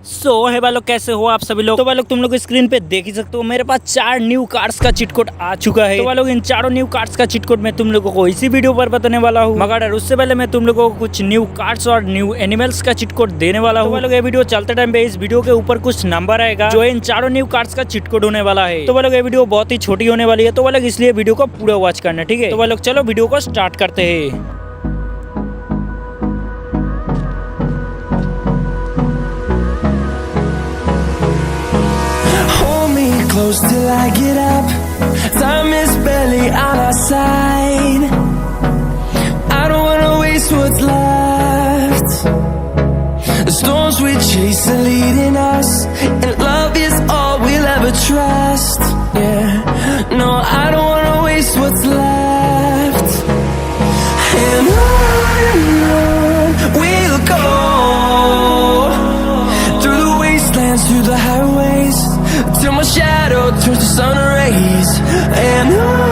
सो है भाई लोग, कैसे हो आप सभी लोग। तो भाई लोग तुम लोग स्क्रीन पे देख ही सकते हो, मेरे पास 4 न्यू कार्ड्स का चीट कोड आ चुका है। तो भाई लोग इन चारों न्यू कार्ड्स का चीट कोड मैं तुम लोगों को इसी वीडियो पर बताने वाला हूँ, मगर उससे पहले मैं तुम लोगों को कुछ न्यू कार्ड्स और न्यू एनिमल्स का चीट कोड देने वाला हूँ। तो भाई लोग ये वीडियो चलते टाइम पे इस वीडियो के ऊपर कुछ नंबर आएगा जो इन चारों न्यू कार्ड्स का चीट कोड होने वाला है। तो भाई लोग ये वीडियो बहुत ही छोटी होने वाली है, तो भाई लोग इसलिए वीडियो को पूरा वॉच करना, ठीक है। तो भाई लोग चलो वीडियो को स्टार्ट करते हैं। Close till I get up. Time is barely on our side. I don't wanna waste what's left. The storms we chase are leading us, and love is all we'll ever trust. Yeah, no, I don't wanna waste what's left. And on we'll go, through the wastelands, through the highways, till my shadow turns to sun rays. And on